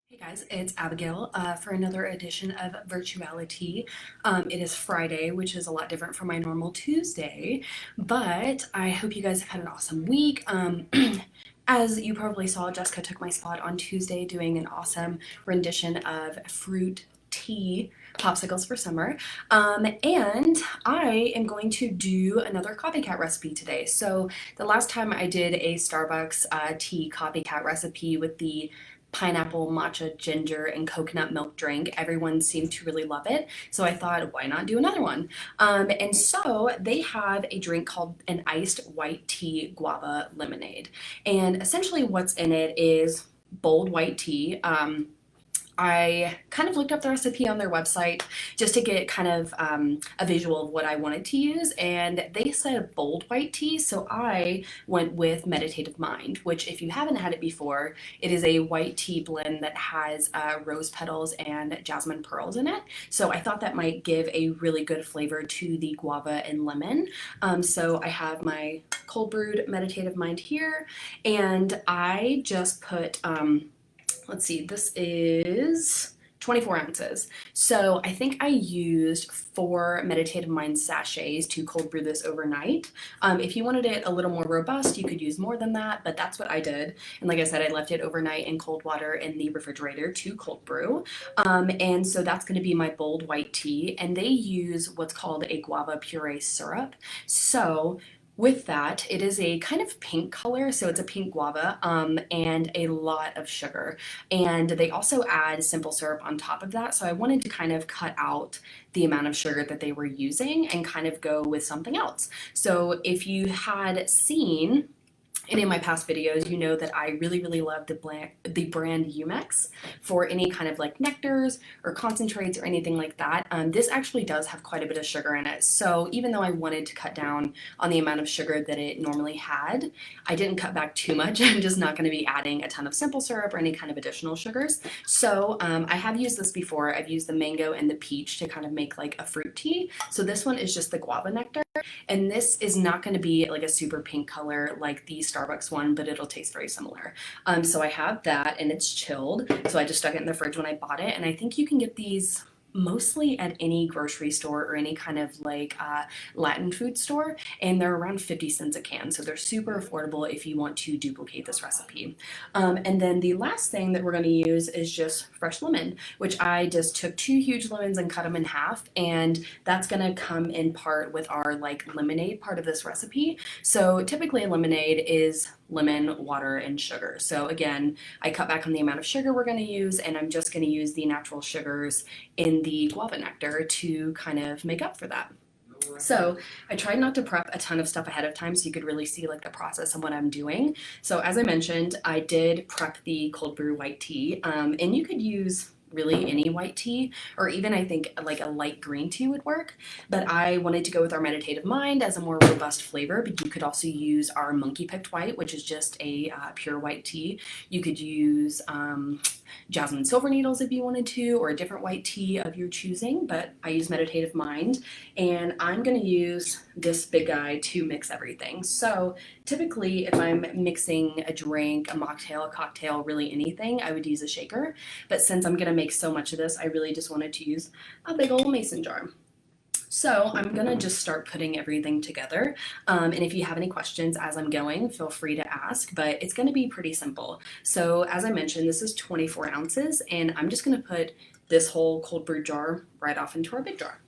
Hey guys, it's Abigail for another edition of Virtuality. It is Friday, which is a lot different from my normal Tuesday, but I hope you guys have had an awesome week. As you probably saw, Jessica took my spot on Tuesday doing an awesome rendition of fruit tea popsicles for summer. And I am going to do another copycat recipe today. So the last time I did a Starbucks tea copycat recipe with the pineapple, matcha, ginger, and coconut milk drink. Everyone seemed to really love it. So I thought, why not do another one? And so they have a drink called an iced white tea guava lemonade. And essentially, what's in it is bold white tea. I kind of looked up the recipe on their website just to get kind of a visual of what I wanted to use, and they said bold white tea, so I went with Meditative Mind, which, if you haven't had it before, it is a white tea blend that has rose petals and jasmine pearls in it. So I thought that might give a really good flavor to the guava and lemon. So I have my cold brewed Meditative Mind here, and I just put let's see, this is 24 ounces. So I think I used 4 Meditative Mind sachets to cold brew this overnight. If you wanted it a little more robust, you could use more than that, but that's what I did. And like I said, I left it overnight in cold water in the refrigerator to cold brew. And so that's going to be my bold white tea. And they use what's called a guava puree syrup. So with that, it is a kind of pink color, so it's a pink guava, and a lot of sugar. And they also add simple syrup on top of that, so I wanted to kind of cut out the amount of sugar that they were using and kind of go with something else. So if you had seen any of my past videos, you know that I really love the brand Umex for any kind of like nectars or concentrates or anything like that. This actually does have quite a bit of sugar in it. So even though I wanted to cut down on the amount of sugar that it normally had, I didn't cut back too much. I'm just not going to be adding a ton of simple syrup or any kind of additional sugars. So I have used this before. I've used the mango and the peach to kind of make like a fruit tea. So this one is just the guava nectar. And this is not going to be like a super pink color like the Starbucks one, but it'll taste very similar. So I have that and it's chilled. So I just stuck it in the fridge when I bought it. And I think you can get these mostly at any grocery store or any kind of like Latin food store, and they're around 50 cents a can, so they're super affordable if you want to duplicate this recipe. And then the last thing that we're going to use is just fresh lemon, which I just took 2 huge lemons and cut them in half, and that's going to come in part with our like lemonade part of this recipe. So typically a lemonade is lemon, water, and sugar. So again, I cut back on the amount of sugar we're going to use, and I'm just going to use the natural sugars in the guava nectar to kind of make up for that. So I tried not to prep a ton of stuff ahead of time so you could really see like the process of what I'm doing. So as I mentioned, I did prep the cold brew white tea, and you could use really any white tea, or even I think like a light green tea would work, but I wanted to go with our Meditative Mind as a more robust flavor. But you could also use our monkey picked white, which is just a pure white tea. You could use jasmine silver needles if you wanted to, or a different white tea of your choosing, but I use Meditative Mind, and I'm going to use this big guy to mix everything. So typically if I'm mixing a drink, a mocktail, a cocktail, really anything, I would use a shaker, but since I'm going to make so much of this, I really just wanted to use a big old mason jar. So I'm going to just start putting everything together. And if you have any questions as I'm going, feel free to ask, but it's going to be pretty simple. So as I mentioned, this is 24 ounces, and I'm just going to put this whole cold brew jar right off into our big jar.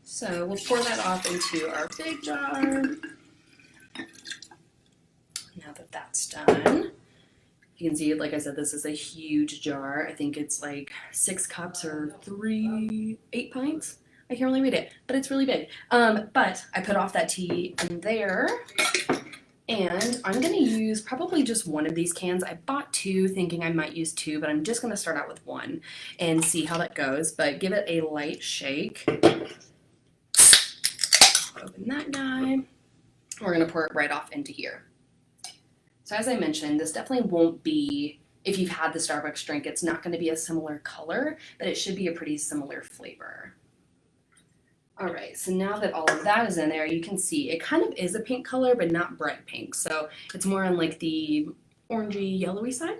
So we'll pour that off into our big jar. Now that that's done, you can see, like I said, this is a huge jar. I think it's like 6 cups or 8 pints. I can't really read it, but it's really big. But I put off that tea in there, and I'm going to use probably just one of these cans. I bought 2 thinking I might use 2, but I'm just going to start out with 1 and see how that goes. But give it a light shake. Open that guy. We're going to pour it right off into here. So as I mentioned, this definitely won't be, if you've had the Starbucks drink, it's not going to be a similar color, but it should be a pretty similar flavor. All right, so now that all of that is in there, you can see it kind of is a pink color, but not bright pink. So it's more on like the orangey, yellowy side.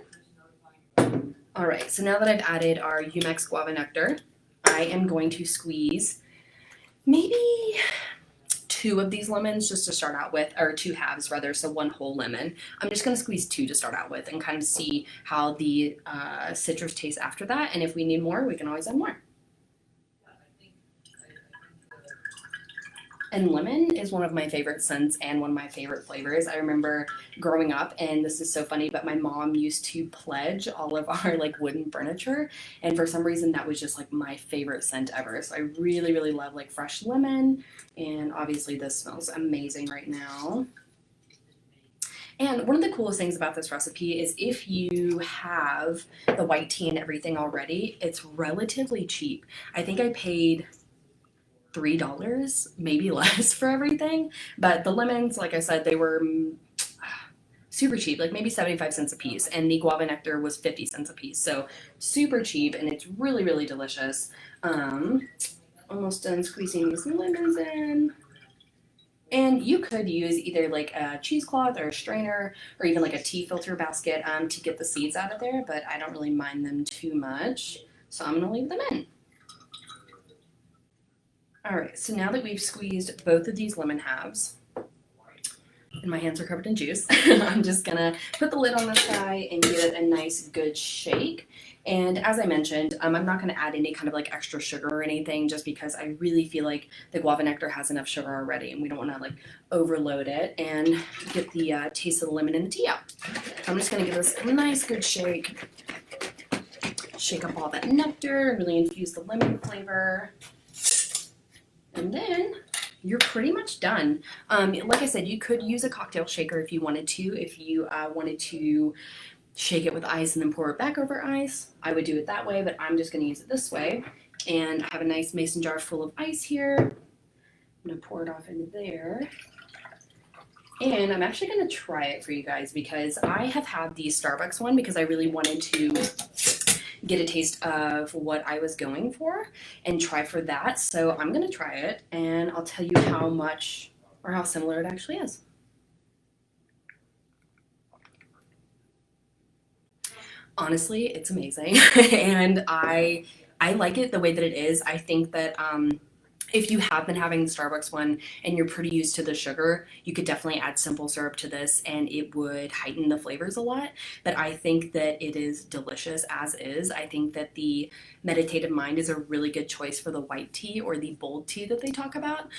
All right, so now that I've added our Umex Guava Nectar, I am going to squeeze maybe 2 of these lemons just to start out with, or 2 halves rather, so 1 whole lemon. I'm just going to squeeze 2 to start out with and kind of see how the citrus tastes after that, and if we need more, we can always add more. And lemon is one of my favorite scents and one of my favorite flavors. I remember growing up, and this is so funny, but my mom used to pledge all of our like wooden furniture, and for some reason that was just like my favorite scent ever. So I really, really love like fresh lemon, and obviously this smells amazing right now. And one of the coolest things about this recipe is if you have the white tea and everything already, it's relatively cheap. I think I paid $3, maybe less for everything. But the lemons, like I said, they were super cheap, like maybe 75 cents a piece. And the guava nectar was 50 cents a piece. So super cheap, and it's really, really delicious. Almost done squeezing these lemons in. And you could use either like a cheesecloth or a strainer or even like a tea filter basket to get the seeds out of there, but I don't really mind them too much. So I'm gonna leave them in. All right, so now that we've squeezed both of these lemon halves, and my hands are covered in juice, I'm just gonna put the lid on this guy and give it a nice good shake. And as I mentioned, I'm not gonna add any kind of like extra sugar or anything, just because I really feel like the guava nectar has enough sugar already and we don't wanna like overload it and get the taste of the lemon and the tea out. I'm just gonna give this a nice good shake. Shake up all that nectar, really infuse the lemon flavor. And then you're pretty much done. Like I said, you could use a cocktail shaker if you wanted to. If you wanted to shake it with ice and then pour it back over ice, I would do it that way, but I'm just going to use it this way. And I have a nice mason jar full of ice here. I'm going to pour it off into there. And I'm actually going to try it for you guys because I have had the Starbucks one because I really wanted to get a taste of what I was going for and try for that. So I'm gonna try it and I'll tell you how much or how similar it actually is. Honestly, it's amazing. And I like it the way that it is. I think that if you have been having the Starbucks one and you're pretty used to the sugar, you could definitely add simple syrup to this and it would heighten the flavors a lot. But I think that it is delicious as is. I think that the Meditative Mind is a really good choice for the white tea or the bold tea that they talk about.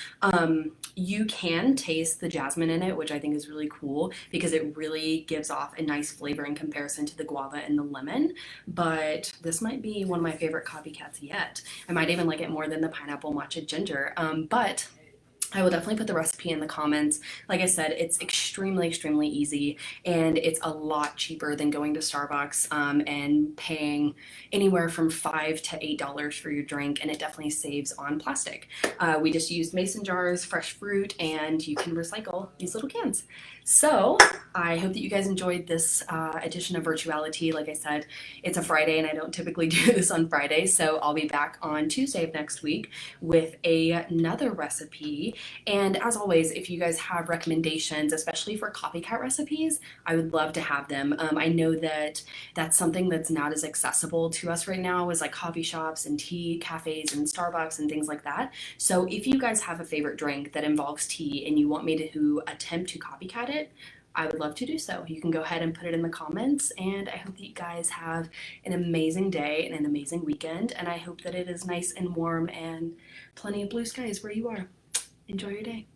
You can taste the jasmine in it, which I think is really cool because it really gives off a nice flavor in comparison to the guava and the lemon. But this might be one of my favorite copycats yet. I might even like it more than the pineapple matcha ginger. But I will definitely put the recipe in the comments. Like I said, it's extremely, extremely easy, and it's a lot cheaper than going to Starbucks and paying anywhere from $5 to $8 for your drink, and it definitely saves on plastic. We just used mason jars, fresh fruit, and you can recycle these little cans. So I hope that you guys enjoyed this edition of Virtuality. Like I said, it's a Friday, and I don't typically do this on Friday, so I'll be back on Tuesday of next week with another recipe. And as always, if you guys have recommendations, especially for copycat recipes, I would love to have them. I know that that's something that's not as accessible to us right now as like coffee shops and tea cafes and Starbucks and things like that. So if you guys have a favorite drink that involves tea and you want me to attempt to copycat it, I would love to do so. You can go ahead and put it in the comments, and I hope that you guys have an amazing day and an amazing weekend, and I hope that it is nice and warm and plenty of blue skies where you are. Enjoy your day.